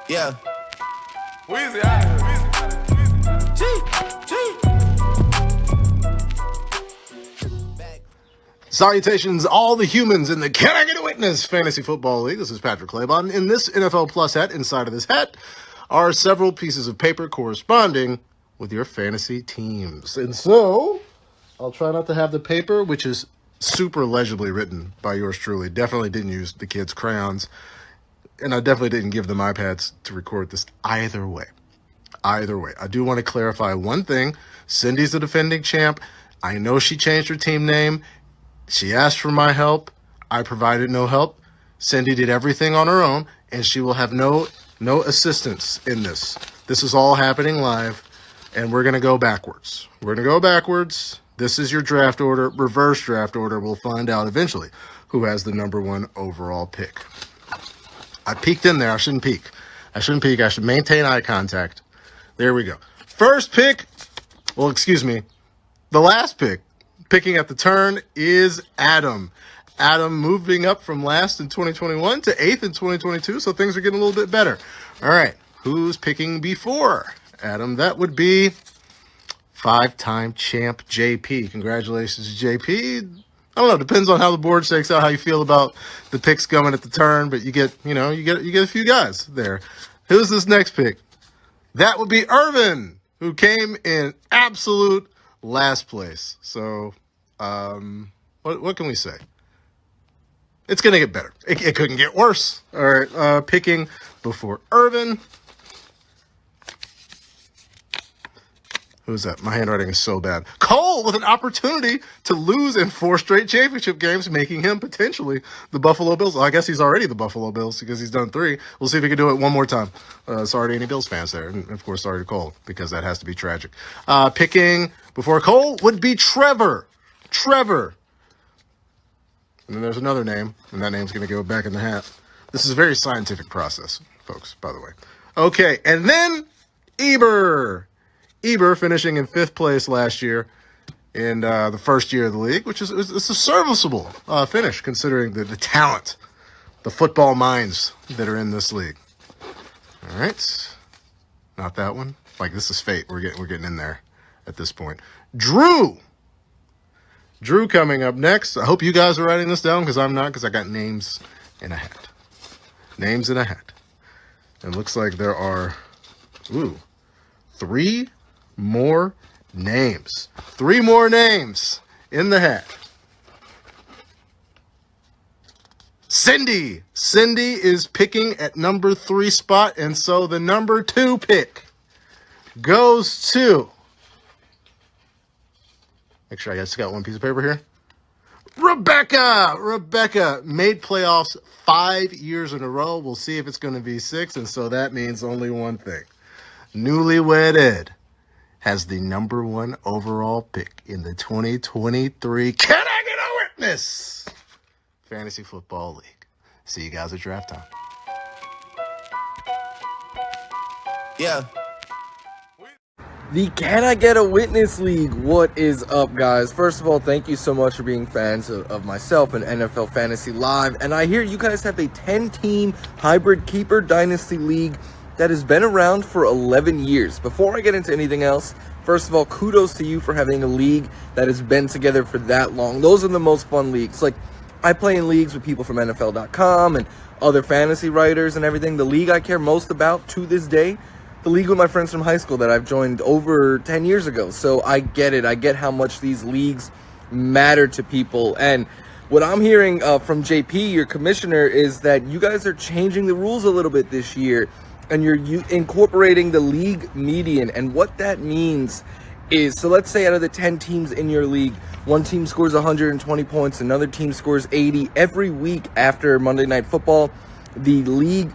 Yeah. Weezy out of Back. Salutations, all the humans in the Can I Get a Witness Fantasy Football League. This is Patrick Claybon. In this NFL Plus hat, inside of this hat, are several pieces of paper corresponding with your fantasy teams. And so, I'll try not to have the paper, which is super legibly written by yours truly. Definitely didn't use the kids' crayons. And I definitely didn't give them iPads to record this either way. Either way. I do want to clarify one thing. Cindy's the defending champ. I know she changed her team name. She asked for my help. I provided no help. Cindy did everything on her own, and she will have no assistance in this. This is all happening live, and we're going to go backwards. We're going to go backwards. This is your draft order, reverse draft order. We'll find out eventually who has the number one overall pick. I peeked in there. I shouldn't peek. I should maintain eye contact. There we go. First pick. Well, excuse me. The last pick. Picking at the turn is Adam. Adam moving up from last in 2021 to 8th in 2022. So things are getting a little bit better. All right. Who's picking before Adam? That would be five-time champ JP. Congratulations, JP. I don't know. Depends on how the board shakes out, how you feel about the picks coming at the turn, but you get a few guys there. Who's this next pick? That would be Irvin, who came in absolute last place. So, what can we say? It's gonna get better. It couldn't get worse. All right, picking before Irvin. Who's that? My handwriting is so bad. Cole with an opportunity to lose in 4 straight championship games, making him potentially the Buffalo Bills. Well, I guess he's already the Buffalo Bills because he's done 3. We'll see if he can do it one more time. Sorry to any Bills fans there. And, of course, sorry to Cole because that has to be tragic. Picking before Cole would be Trevor. Trevor. And then there's another name, and that name's going to go back in the hat. This is a very scientific process, folks, by the way. Okay, and then Eber. Eber finishing in 5th place last year in the first year of the league, which is a serviceable finish considering the talent, the football minds that are in this league. All right, not that one. Like this is fate. We're getting in there at this point. Drew coming up next. I hope you guys are writing this down because I'm not, because I got names in a hat. Names in a hat. It looks like there are 3 more names. 3 more names in the hat. Cindy. Cindy is picking at number 3 spot, and so the number 2 pick goes to... Make sure I just got one piece of paper here. Rebecca. Rebecca made playoffs 5 years in a row. We'll see if it's going to be 6, and so that means only one thing. Newlywed Ed has the number 1 overall pick in the 2023 Can I Get a Witness Fantasy Football League. See you guys at draft time. Yeah. The Can I Get a Witness League. What is up, guys? First of all, thank you so much for being fans of myself and NFL Fantasy Live. And I hear you guys have a 10-team hybrid keeper dynasty league that has been around for 11 years. Before I get into anything else, first of all, kudos to you for having a league that has been together for that long. Those are the most fun leagues. Like, I play in leagues with people from NFL.com and other fantasy writers and everything. The league I care most about to this day, the league with my friends from high school that I've joined over 10 years ago. So I get it. I get how much these leagues matter to people. And what I'm hearing from JP, your commissioner, is that you guys are changing the rules a little bit this year. And you're incorporating the league median. And what that means is, so let's say out of the 10 teams in your league, one team scores 120 points, another team scores 80. Every week after Monday Night Football, the league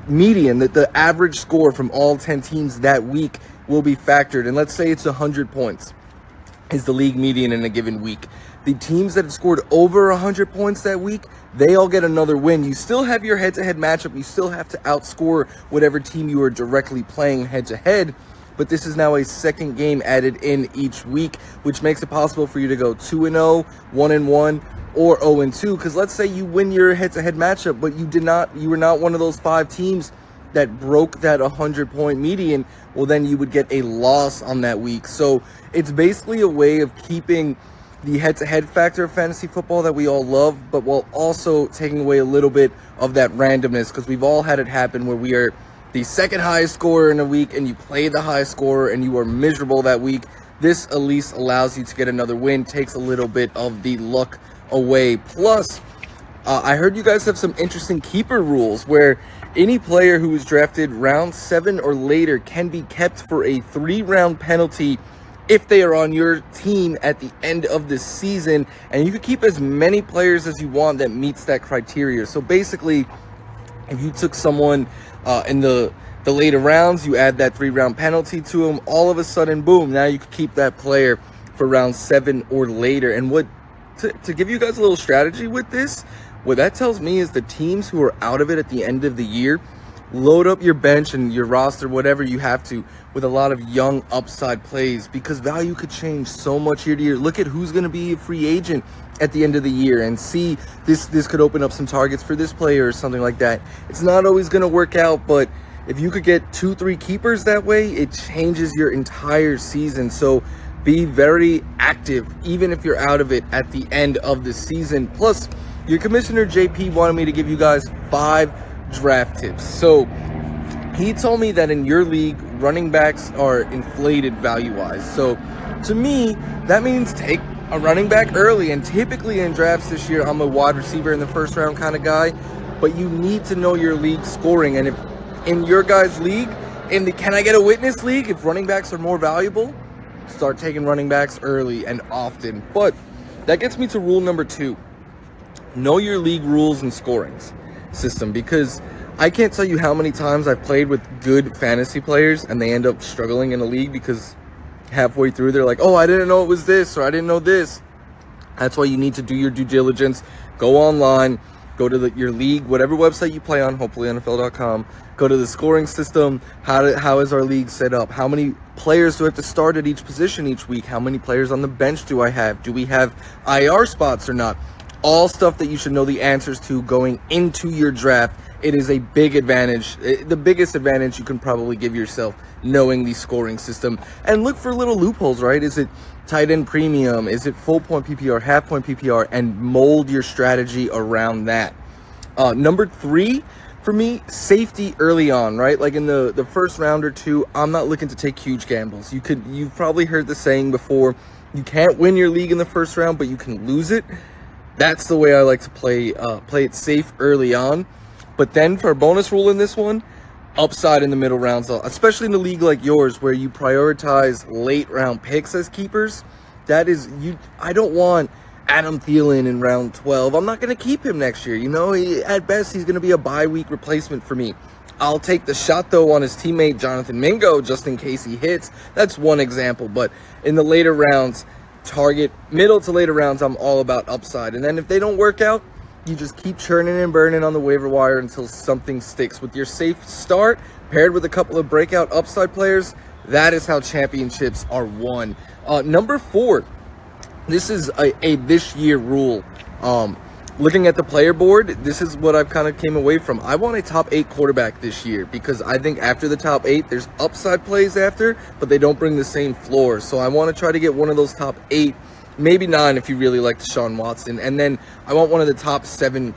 median, the average score from all 10 teams that week will be factored. And let's say it's 100 points is the league median in a given week. The teams that have scored over 100 points that week, they all get another win. You still have your head-to-head matchup. You still have to outscore whatever team you are directly playing head-to-head. but this is now a second game added in each week, which makes it possible for you to go 2-0, 1-1, or 0-2. Because let's say you win your head-to-head matchup, but you were not one of those 5 teams that broke that 100-point median. Well, then you would get a loss on that week. So it's basically a way of keeping the head-to-head factor of fantasy football that we all love, but while also taking away a little bit of that randomness, because we've all had it happen where we are the second highest scorer in a week and you play the highest scorer and you are miserable that week. This at least allows you to get another win, takes a little bit of the luck away. Plus, I heard you guys have some interesting keeper rules where any player who was drafted round 7 or later can be kept for a 3-round penalty if they are on your team at the end of the season, and you can keep as many players as you want that meets that criteria. So basically, if you took someone in the later rounds, you add that 3-round penalty to them, all of a sudden, boom, now you can keep that player for round 7 or later. And what to give you guys a little strategy with this, what that tells me is the teams who are out of it at the end of the year, load up your bench and your roster, whatever you have to, with a lot of young upside plays, because value could change so much year to year. Look at who's going to be a free agent at the end of the year and see this could open up some targets for this player or something like that. It's not always going to work out, but if you could get 2-3 keepers that way, it changes your entire season. So be very active, even if you're out of it at the end of the season. Plus, your commissioner JP wanted me to give you guys 5 draft tips. So he told me that in your league, running backs are inflated value-wise. So to me, that means take a running back early. And typically in drafts this year, I'm a wide receiver in the first round kind of guy. But you need to know your league scoring. And if in your guys' league, in the Can I Get a Witness league, if running backs are more valuable, start taking running backs early and often. But that gets me to rule number 2. Know your league rules and scorings system, because I can't tell you how many times I've played with good fantasy players and they end up struggling in a league because halfway through they're like, oh, I didn't know it was this, or I didn't know this. That's why you need to do your due diligence. Go online, go to your league, whatever website you play on, hopefully NFL.com. Go to the scoring system. How is our league set up? How many players do I have to start at each position each week? How many players on the bench do I have? Do we have IR spots or not? All stuff that you should know the answers to going into your draft. It is a big advantage, the biggest advantage you can probably give yourself, knowing the scoring system. And look for little loopholes, right? Is it tight end premium? Is it full point PPR, half point PPR? And mold your strategy around that. Number 3, for me, safety early on, right? Like in the first round or 2, I'm not looking to take huge gambles. You've probably heard the saying before, you can't win your league in the first round, but you can lose it. That's the way I like to play it safe early on. But then for a bonus rule in this one, upside in the middle rounds, especially in a league like yours where you prioritize late round picks as keepers. I don't want Adam Thielen in round 12. I'm not going to keep him next year. At best, he's going to be a bye week replacement for me. I'll take the shot, though, on his teammate Jonathan Mingo just in case he hits. That's one example. But in the later rounds, target middle to later rounds, I'm all about upside. And then if they don't work out, you just keep churning and burning on the waiver wire until something sticks. With your safe start paired with a couple of breakout upside players, that is how championships are won. Number 4, this is a this year rule. Looking at the player board, this is what I've kind of came away from. I want a top 8 quarterback this year because I think after the top 8, there's upside plays after, but they don't bring the same floor. So I want to try to get one of those top 8, maybe 9 if you really like Deshaun Watson. And then I want one of the top 7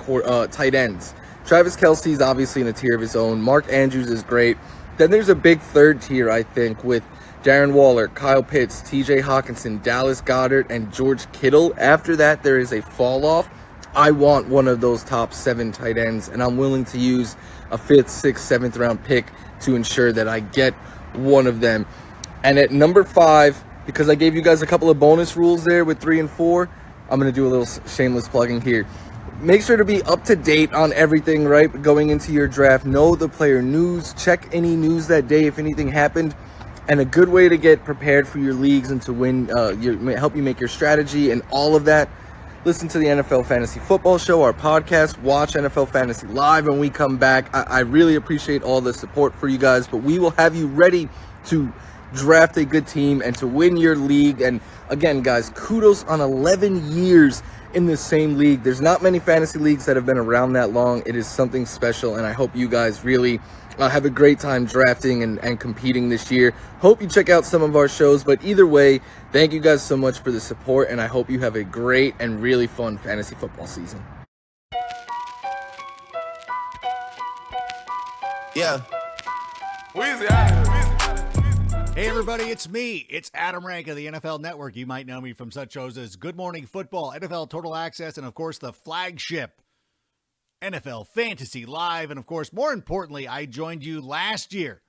tight ends. Travis Kelce's obviously in a tier of his own. Mark Andrews is great. Then there's a big third tier, I think, with Darren Waller, Kyle Pitts, TJ Hawkinson, Dallas Goedert, and George Kittle. After that, there is a fall off. I want one of those top 7 tight ends, and I'm willing to use a 5th, 6th, 7th round pick to ensure that I get one of them. And at number 5, because I gave you guys a couple of bonus rules there with 3 and 4, I'm going to do a little shameless plugging here. Make sure to be up to date on everything, right? Going into your draft, know the player news, check any news that day if anything happened. And a good way to get prepared for your leagues and to win, help you make your strategy and all of that. Listen to the NFL Fantasy Football Show, our podcast. Watch NFL Fantasy Live when we come back. I really appreciate all the support for you guys, but we will have you ready to draft a good team and to win your league. And again, guys, kudos on 11 years in the same league. There's not many fantasy leagues that have been around that long. It is something special, and I hope you guys really have a great time drafting and competing this year. Hope you check out some of our shows, but either way, thank you guys so much for the support, and I hope you have a great and really fun fantasy football season. Yeah. Weezy out of here. Hey everybody, it's me. It's Adam Rank of the NFL Network. You might know me from such shows as Good Morning Football, NFL Total Access, and of course the flagship NFL Fantasy Live. And of course, more importantly, I joined you last year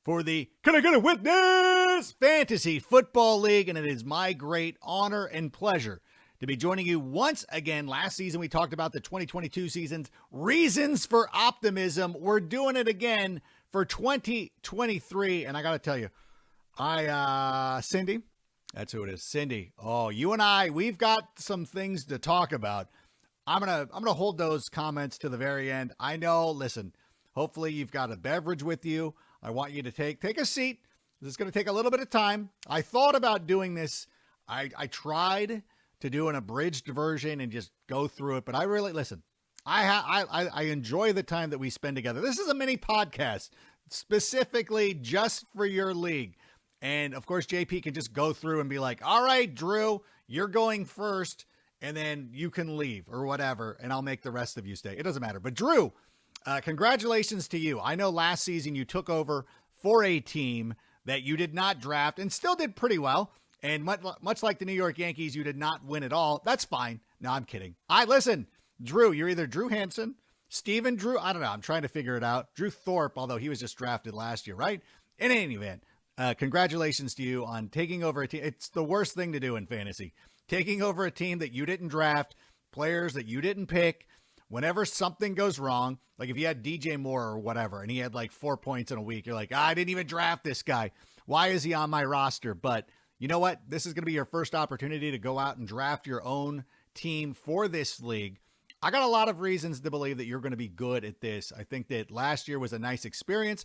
for the Can I Get a Witness Fantasy Football League, and it is my great honor and pleasure to be joining you once again. Last season, we talked about the 2022 season's reasons for optimism. We're doing it again for 2023, and I got to tell you, Cindy, that's who it is, Cindy. Oh, you and I, we've got some things to talk about. I'm gonna hold those comments to the very end. I know, listen, hopefully you've got a beverage with you. I want you to take a seat. This is going to take a little bit of time. I thought about doing this. I tried to do an abridged version and just go through it, but I really, listen, I enjoy the time that we spend together. This is a mini podcast specifically just for your league. And of course, JP can just go through and be like, all right, Drew, you're going first, and then you can leave or whatever, and I'll make the rest of you stay. It doesn't matter. But Drew, congratulations to you. I know last season you took over for a team that you did not draft and still did pretty well. And much like the New York Yankees, you did not win at all. That's fine. No, I'm kidding. Listen, Drew, you're either Drew Hansen, Steven Drew, I don't know. I'm trying to figure it out. Drew Thorpe, although he was just drafted last year, right? In any event, congratulations to you on taking over a team. It's the worst thing to do in fantasy. Taking over a team that you didn't draft, players that you didn't pick. Whenever something goes wrong, like if you had DJ Moore or whatever, and he had like 4 points in a week, you're like, I didn't even draft this guy. Why is he on my roster? But you know what? This is going to be your first opportunity to go out and draft your own team for this league. I got a lot of reasons to believe that you're going to be good at this. I think that last year was a nice experience,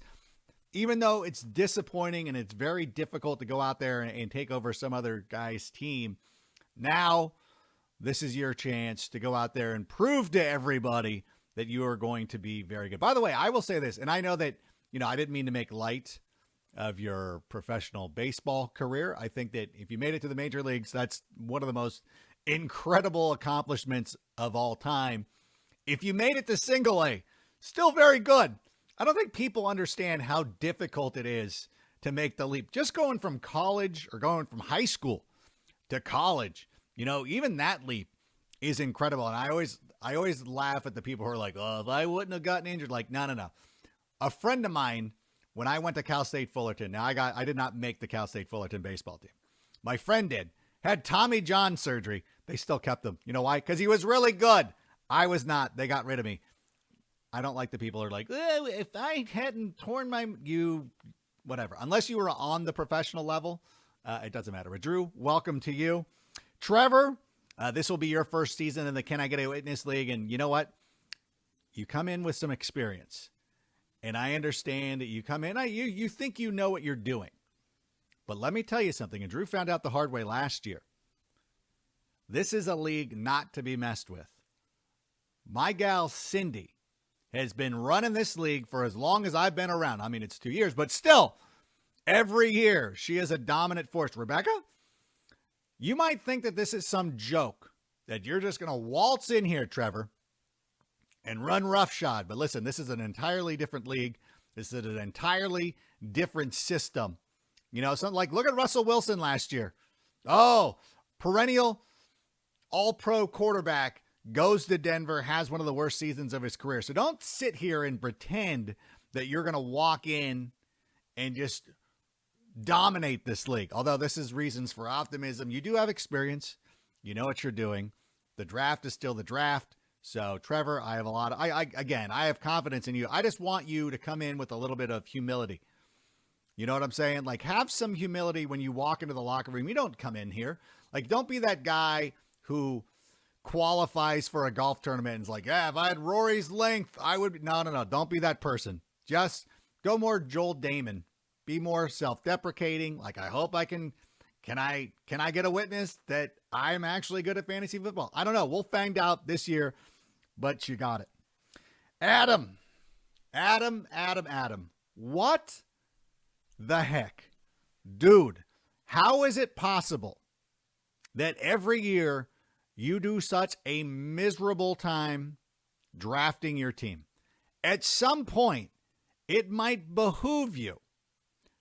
even though it's disappointing and it's very difficult to go out there and take over some other guy's team. Now, this is your chance to go out there and prove to everybody that you are going to be very good. By the way, I will say this, and I know that, I didn't mean to make light of your professional baseball career. I think that if you made it to the major leagues, that's one of the most incredible accomplishments of all time. If you made it to single A, still very good. I don't think people understand how difficult it is to make the leap. Just going from college or going from high school to college, even that leap is incredible. And I always laugh at the people who are like, oh, if I wouldn't have gotten injured, like, no. A friend of mine, when I went to Cal State Fullerton, now I did not make the Cal State Fullerton baseball team. My friend did. Had Tommy John surgery. They still kept him. You know why? Because he was really good. I was not. They got rid of me. I don't like the people who are like, if I hadn't torn whatever. Unless you were on the professional level, it doesn't matter. But Drew, welcome to you. Trevor, this will be your first season in the Can I Get a Witness League? And you know what? You come in with some experience. And I understand that you come in, you think you know what you're doing. But let me tell you something, and Drew found out the hard way last year. This is a league not to be messed with. My gal, Cindy, has been running this league for as long as I've been around. I mean, it's 2 years, but still, every year she is a dominant force. Rebecca, you might think that this is some joke, that you're just going to waltz in here, Trevor, and run roughshod. But listen, this is an entirely different league. This is an entirely different system. Something like, look at Russell Wilson last year. Oh, perennial all-pro quarterback, goes to Denver, has one of the worst seasons of his career. So don't sit here and pretend that you're going to walk in and just dominate this league. Although this is reasons for optimism. You do have experience. You know what you're doing. The draft is still the draft. So Trevor, I have I have confidence in you. I just want you to come in with a little bit of humility. You know what I'm saying? Like, have some humility when you walk into the locker room. You don't come in here. Like, don't be that guy who qualifies for a golf tournament and is like, if I had Rory's length, I would. No. Don't be that person. Just go more Joel Damon. be more self-deprecating. Like, I hope I can I get a witness that I'm actually good at fantasy football? I don't know. We'll find out this year, but you got it. Adam. What the heck? Dude, how is it possible that every year you do such a miserable time drafting your team? At some point, it might behoove you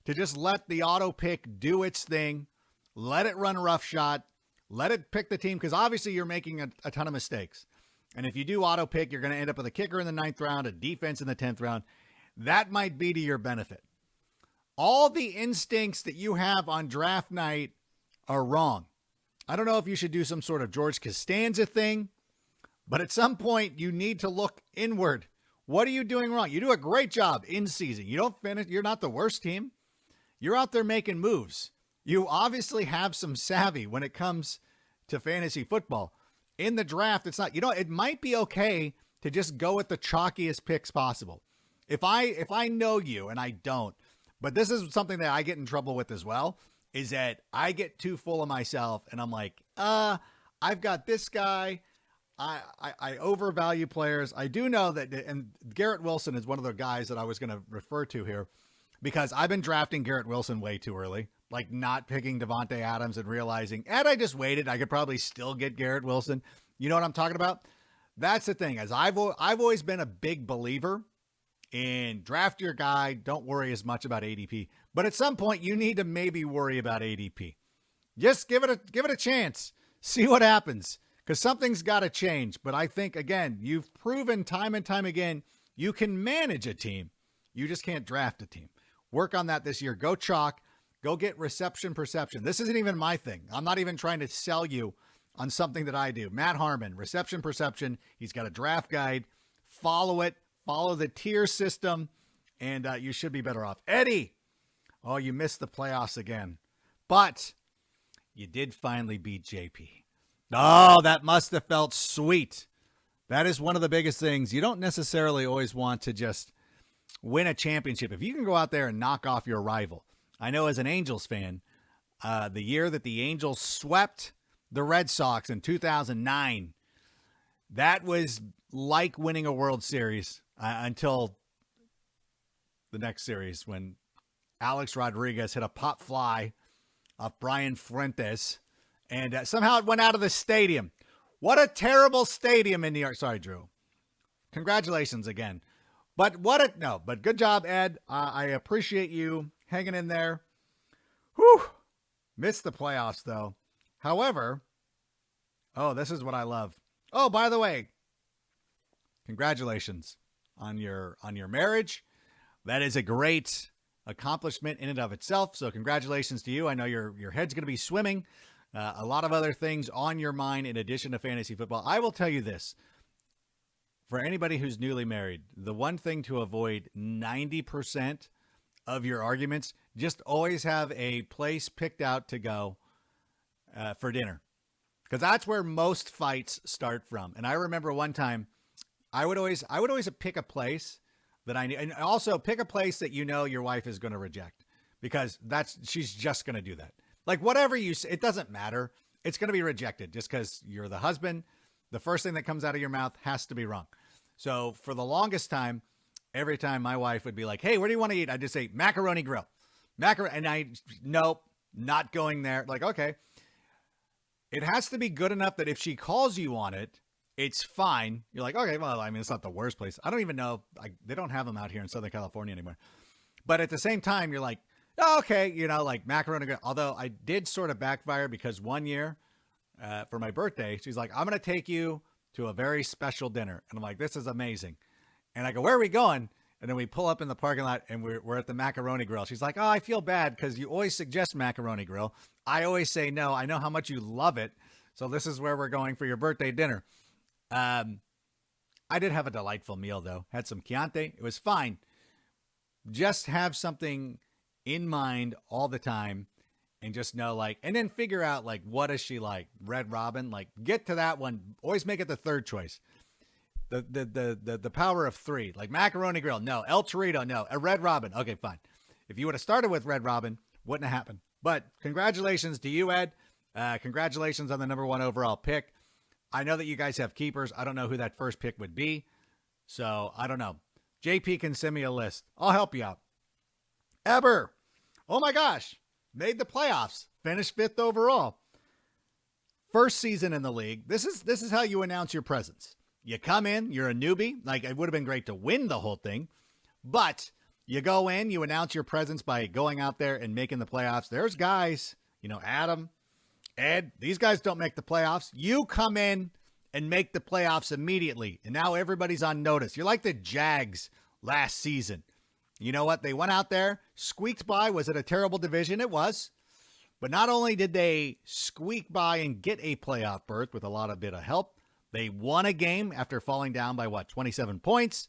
to just let the auto pick do its thing, let it run roughshod, let it pick the team, because obviously you're making a ton of mistakes. And if you do auto pick, you're going to end up with a kicker in the 9th round, a defense in the 10th round. That might be to your benefit. All the instincts that you have on draft night are wrong. I don't know if you should do some sort of George Costanza thing, but at some point you need to look inward. What are you doing wrong? You do a great job in season. You don't finish. You're not the worst team. You're out there making moves. You obviously have some savvy when it comes to fantasy football. In the draft, it's not, it might be okay to just go with the chalkiest picks possible. If I know you, and I don't, but this is something that I get in trouble with as well, is that I get too full of myself and I'm like, I've got this guy. I overvalue players. I do know that, and Garrett Wilson is one of the guys that I was going to refer to here, because I've been drafting Garrett Wilson way too early, like not picking Devontae Adams and realizing, and I just waited, I could probably still get Garrett Wilson. You know what I'm talking about? That's the thing, as I've always been a big believer in draft your guy. Don't worry as much about ADP, but at some point you need to maybe worry about ADP. Just give it a chance. See what happens, because something's got to change. But I think, again, you've proven time and time again, you can manage a team. You just can't draft a team. Work on that this year. Go chalk. Go get reception perception. This isn't even my thing. I'm not even trying to sell you on something that I do. Matt Harmon, reception perception. He's got a draft guide. Follow it. Follow the tier system, and you should be better off. Eddie, oh, you missed the playoffs again, but you did finally beat JP. Oh, that must have felt sweet. That is one of the biggest things. You don't necessarily always want to just win a championship. If you can go out there and knock off your rival. I know as an Angels fan, the year that the Angels swept the Red Sox in 2009, that was like winning a World Series until the next series when Alex Rodriguez hit a pop fly off Brian Fuentes, and somehow it went out of the stadium. What a terrible stadium in New York. Sorry, Drew. Congratulations again. But but good job, Ed. I appreciate you hanging in there. Whew. Missed the playoffs, though. However, this is what I love. Oh, by the way, congratulations on your marriage. That is a great accomplishment in and of itself. So congratulations to you. I know your head's going to be swimming. A lot of other things on your mind in addition to fantasy football. I will tell you this. For anybody who's newly married, the one thing to avoid 90% of your arguments, just always have a place picked out to go for dinner. Because that's where most fights start from. And I remember one time, I would always pick a place that I knew, and also pick a place that you know your wife is going to reject, because she's just going to do that. Like whatever you say, it doesn't matter. It's going to be rejected just because you're the husband. The first thing that comes out of your mouth has to be wrong. So for the longest time, every time my wife would be like, hey, where do you want to eat? I'd just say Macaroni Grill. And nope, not going there. Like, okay. It has to be good enough that if she calls you on it, it's fine. You're like, okay, well, I mean, it's not the worst place. I don't even know. They don't have them out here in Southern California anymore. But at the same time, you're like, oh, okay, like Macaroni Grill. Although I did sort of backfire, because one year for my birthday, she's like, I'm going to take you to a very special dinner. And I'm like, this is amazing. And I go, where are we going? And then we pull up in the parking lot and we're at the Macaroni Grill. She's like, oh, I feel bad because you always suggest Macaroni Grill. I always say no. I know how much you love it. So this is where we're going for your birthday dinner. I did have a delightful meal, though. Had some Chianti. It was fine. Just have something in mind all the time and just know, and then figure out, what is she like? Red Robin? Get to that one. Always make it the third choice. The power of three. Like Macaroni Grill, no. El Torito, no. A Red Robin, okay, fine. If you would have started with Red Robin, wouldn't have happened. But congratulations to you, Ed. Congratulations on the number 1 overall pick. I know that you guys have keepers. I don't know who that first pick would be. So I don't know. JP can send me a list. I'll help you out. Eber. Oh my gosh. Made the playoffs. Finished 5th overall. First season in the league. This is how you announce your presence. You come in, you're a newbie. Like, it would have been great to win the whole thing. But you go in, you announce your presence by going out there and making the playoffs. There's guys, Adam, Ed, these guys don't make the playoffs. You come in and make the playoffs immediately. And now everybody's on notice. You're like the Jags last season. You know what? They went out there, squeaked by. Was it a terrible division? It was. But not only did they squeak by and get a playoff berth with a bit of help, they won a game after falling down by 27 points.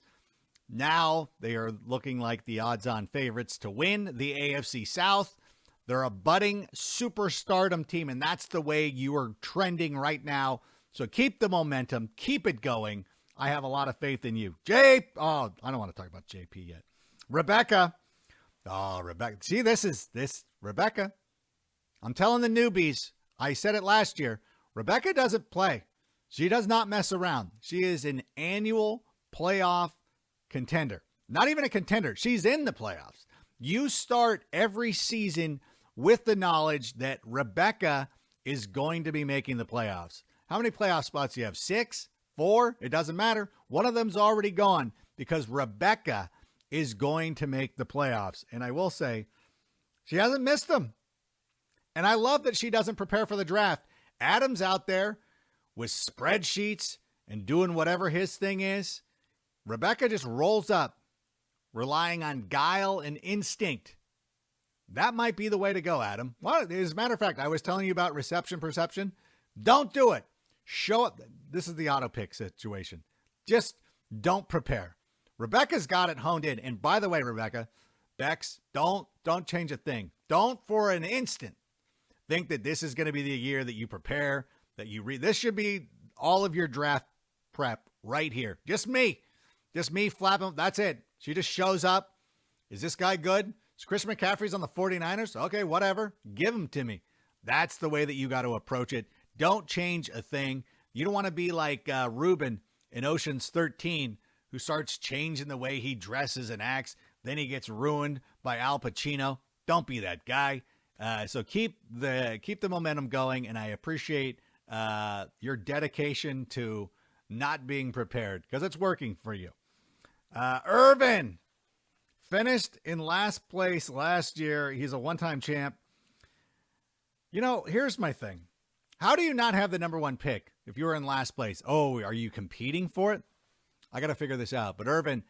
Now they are looking like the odds-on favorites to win the AFC South. They're a budding superstardom team, and that's the way you are trending right now. So keep the momentum. Keep it going. I have a lot of faith in you. I don't want to talk about JP yet. Rebecca. Oh, Rebecca. See, this Rebecca. I'm telling the newbies. I said it last year. Rebecca doesn't play. She does not mess around. She is an annual playoff contender. Not even a contender. She's in the playoffs. You start every season with the knowledge that Rebecca is going to be making the playoffs. How many playoff spots do you have? 6? 4? It doesn't matter. One of them's already gone because Rebecca is going to make the playoffs. And I will say, she hasn't missed them. And I love that she doesn't prepare for the draft. Adam's out there with spreadsheets and doing whatever his thing is. Rebecca just rolls up, relying on guile and instinct. That might be the way to go, Adam. Well, as a matter of fact, I was telling you about reception perception. Don't do it. Show up. This is the auto pick situation. Just don't prepare. Rebecca's got it honed in. And by the way, Rebecca, Bex, don't change a thing. Don't for an instant think that this is going to be the year that you prepare, that you read. This should be all of your draft prep right here. Just me flapping. That's it. She just shows up. Is this guy good? Is Chris McCaffrey's on the 49ers? Okay, whatever. Give him to me. That's the way that you got to approach it. Don't change a thing. You don't want to be like Ruben in Ocean's 13, who starts changing the way he dresses and acts. Then he gets ruined by Al Pacino. Don't be that guy. So keep the momentum going, and I appreciate your dedication to not being prepared because it's working for you. Irvin finished in last place last year. He's a one-time champ. Here's my thing. How do you not have the number 1 pick if you were in last place? Oh, are you competing for it? I got to figure this out. But Irvin,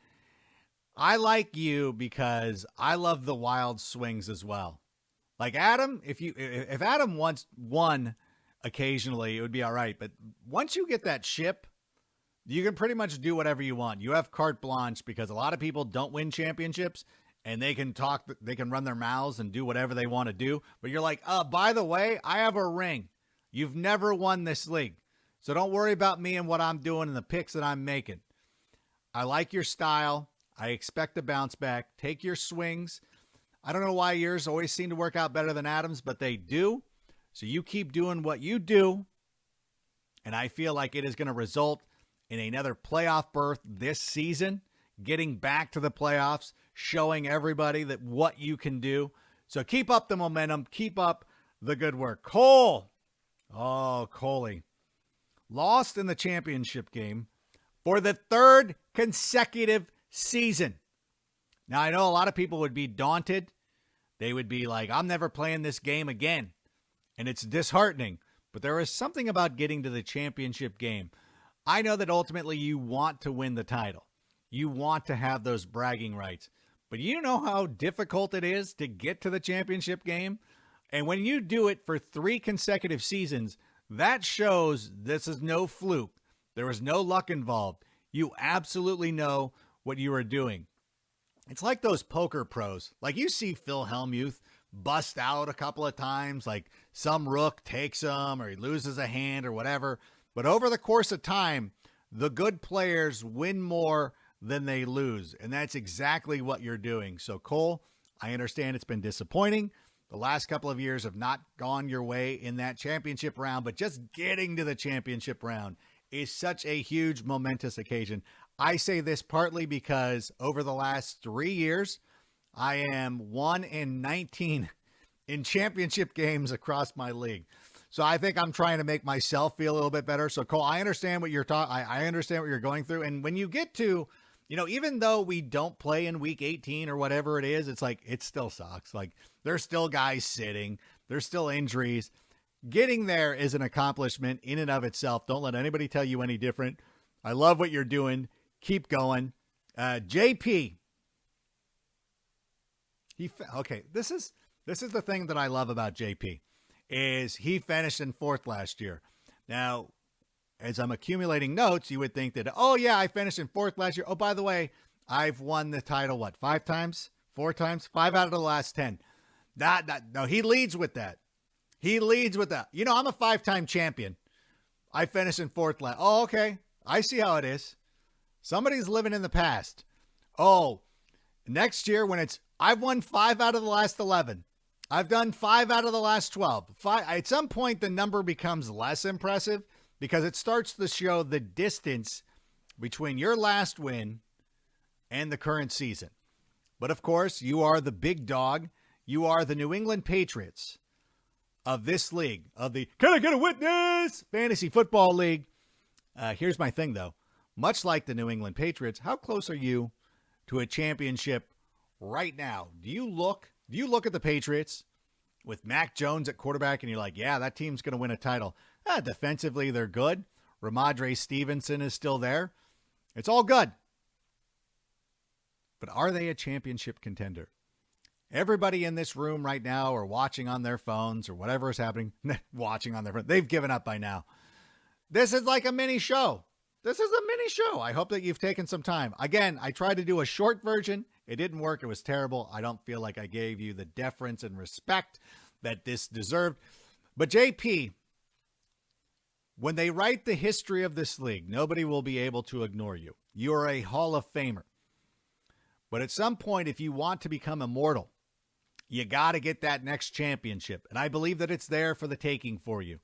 I like you because I love the wild swings as well. Like Adam, if Adam once won occasionally, it would be all right. But once you get that ship, you can pretty much do whatever you want. You have carte blanche because a lot of people don't win championships and they can talk, they can run their mouths and do whatever they want to do. But you're like, by the way, I have a ring. You've never won this league. So don't worry about me and what I'm doing and the picks that I'm making. I like your style. I expect a bounce back. Take your swings. I don't know why yours always seem to work out better than Adam's, but they do. So you keep doing what you do. And I feel like it is going to result in another playoff berth this season, getting back to the playoffs, showing everybody that what you can do. So keep up the momentum. Keep up the good work. Cole. Oh, Coley. Lost in the championship game for the 3rd consecutive season. Now, I know a lot of people would be daunted. They would be like, I'm never playing this game again. And it's disheartening. But there is something about getting to the championship game. I know that ultimately you want to win the title. You want to have those bragging rights. But you know how difficult it is to get to the championship game? And when you do it for 3 consecutive seasons, that shows this is no fluke. There was no luck involved. You absolutely know what you are doing. It's like those poker pros. Like you see Phil Hellmuth bust out a couple of times, like some rook takes him or he loses a hand or whatever. But over the course of time, the good players win more than they lose. And that's exactly what you're doing. So Cole, I understand it's been disappointing. The last couple of years have not gone your way in that championship round, but just getting to the championship round is such a huge, momentous occasion. I say this partly because over the last 3 years, I am 1-19 in championship games across my league. So I think I'm trying to make myself feel a little bit better. So Cole, I understand what you're I understand what you're going through. And when you get to, even though we don't play in week 18 or whatever it is, it's like, it still sucks. Like there's still guys sitting, there's still injuries. Getting there is an accomplishment in and of itself. Don't let anybody tell you any different. I love what you're doing. Keep going. JP. This is the thing that I love about JP is he finished in 4th last year. Now, as I'm accumulating notes, you would think that, oh yeah, I finished in 4th last year. Oh, by the way, I've won the title, 5 times? 4 times? 5 out of the last 10. No, he leads with that. I'm a 5-time champion. I finished in 4th last. Oh, okay. I see how it is. Somebody's living in the past. Oh, next year when I've won 5 out of the last 11. I've done 5 out of the last 12. At some point, the number becomes less impressive because it starts to show the distance between your last win and the current season. But of course, you are the big dog. You are the New England Patriots of this league, of the Can I Get a Witness Fantasy Football League. Here's my thing, though. Much like the New England Patriots, how close are you to a championship right now? Do you look at the Patriots with Mac Jones at quarterback and you're like, yeah, that team's going to win a title? Defensively, they're good. Ramondre Stevenson is still there. It's all good. But are they a championship contender? Everybody in this room right now or watching on their phones or whatever is happening, watching on their phone, they've given up by now. This is like a mini show. I hope that you've taken some time. Again, I tried to do a short version. It didn't work. It was terrible. I don't feel like I gave you the deference and respect that this deserved. But JP, when they write the history of this league, nobody will be able to ignore you. You're a Hall of Famer. But at some point, if you want to become immortal, you got to get that next championship. And I believe that it's there for the taking for you.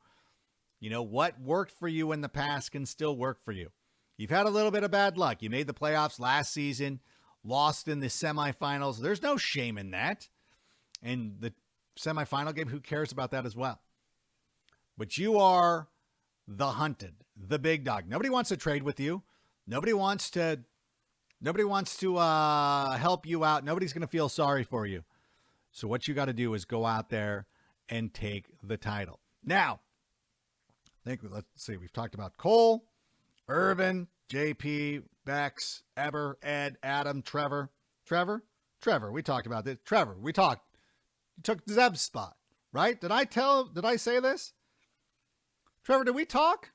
What worked for you in the past can still work for you. You've had a little bit of bad luck. You made the playoffs last season, lost in the semifinals. There's no shame in that. And the semifinal game, who cares about that as well? But you are the hunted, the big dog. Nobody wants to trade with you. Nobody wants to help you out. Nobody's going to feel sorry for you. So what you got to do is go out there and take the title. Now, let's see. We've talked about Cole, Irvin, JP, Bex, Eber, Ed, Adam, Trevor. Trevor, we talked about this. Trevor, we talked. You took Zeb's spot, right? Did I say this? Trevor, did we talk?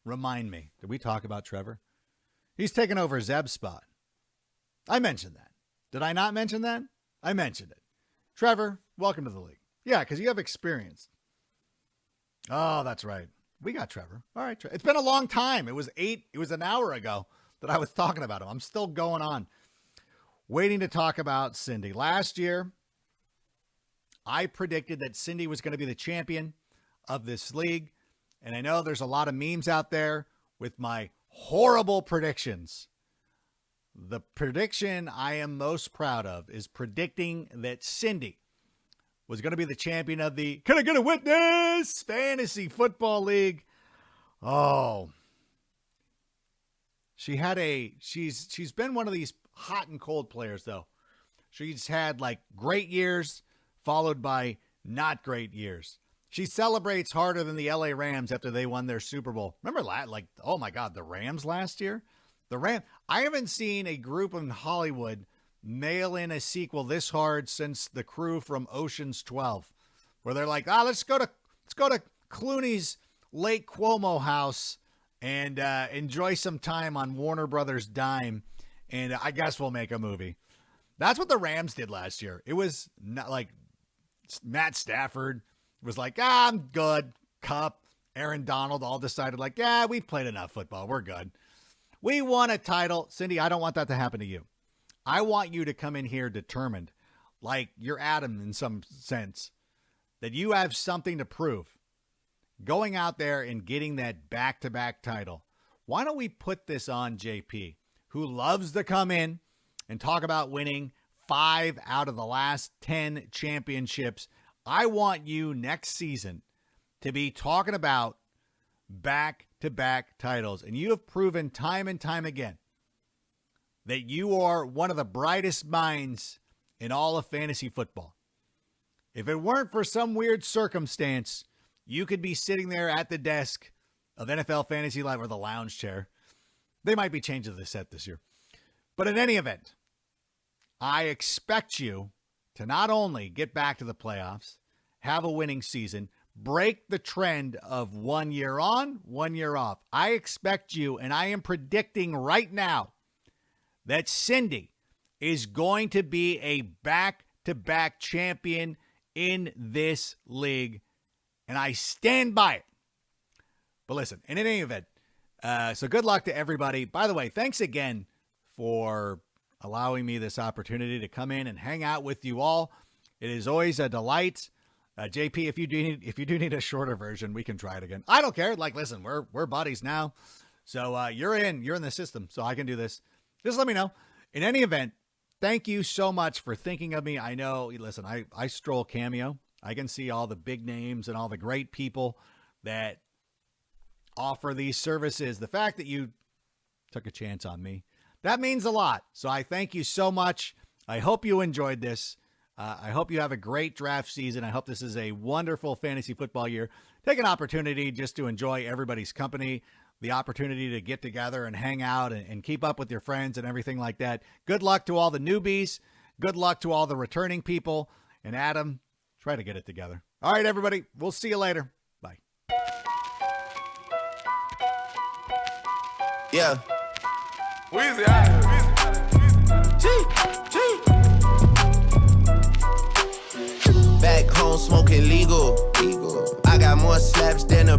Remind me. Did we talk about Trevor? He's taken over Zeb's spot. I mentioned that. Did I not mention that? I mentioned it. Trevor, welcome to the league. Yeah, because you have experience. Oh, that's right. We got Trevor. All right. It's been a long time. It was an hour ago that I was talking about him. I'm still going on. Waiting to talk about Cindy. Last year, I predicted that Cindy was going to be the champion of this league. And I know there's a lot of memes out there with my horrible predictions. The prediction I am most proud of is predicting that Cindy was going to be the champion of the Can I Get a Witness Fantasy Football League. Oh, she's been one of these hot and cold players, though. She's had like great years followed by not great years. She celebrates harder than the LA Rams after they won their Super Bowl. Remember oh my God, the Rams last year? I haven't seen a group in Hollywood mail in a sequel this hard since the crew from Ocean's 12, where they're like, let's go to Clooney's Lake Como house and enjoy some time on Warner Brothers dime, and I guess we'll make a movie. That's what the Rams did last year. It was not like Matt Stafford was like, I'm good. Cup, Aaron Donald all decided like, we've played enough football. We're good. We won a title. Cindy, I don't want that to happen to you. I want you to come in here determined, like you're Adam in some sense, that you have something to prove, going out there and getting that back-to-back title, why don't we put this on JP, who loves to come in and talk about winning 5 out of the last 10 championships. I want you next season to be talking about back-to-back titles. And you have proven time and time again that you are one of the brightest minds in all of fantasy football. If it weren't for some weird circumstance, you could be sitting there at the desk of NFL Fantasy Live, or the lounge chair. They might be changing the set this year. But in any event, I expect you to not only get back to the playoffs, have a winning season, break the trend of 1 year on, 1 year off. I expect you, and I am predicting right now, that Cindy is going to be a back-to-back champion in this league, and I stand by it. But listen, in any event, so good luck to everybody. By the way, thanks again for allowing me this opportunity to come in and hang out with you all. It is always a delight. JP, if you do need a shorter version, we can try it again. I don't care. Like, listen, we're buddies now, so you're in the system, so I can do this. Just let me know. In any event, thank you so much for thinking of me. I know, listen, I stroll Cameo. I can see all the big names and all the great people that offer these services. The fact that you took a chance on me, that means a lot. So I thank you so much. I hope you enjoyed this. I hope you have a great draft season. I hope this is a wonderful fantasy football year. Take an opportunity just to enjoy everybody's company, the opportunity to get together and hang out and keep up with your friends and everything like that. Good luck to all the newbies. Good luck to all the returning people. And Adam, try to get it together. All right, everybody. We'll see you later. Bye. Yeah. Weezy out of here. Back home smoking legal. I got more slaps than a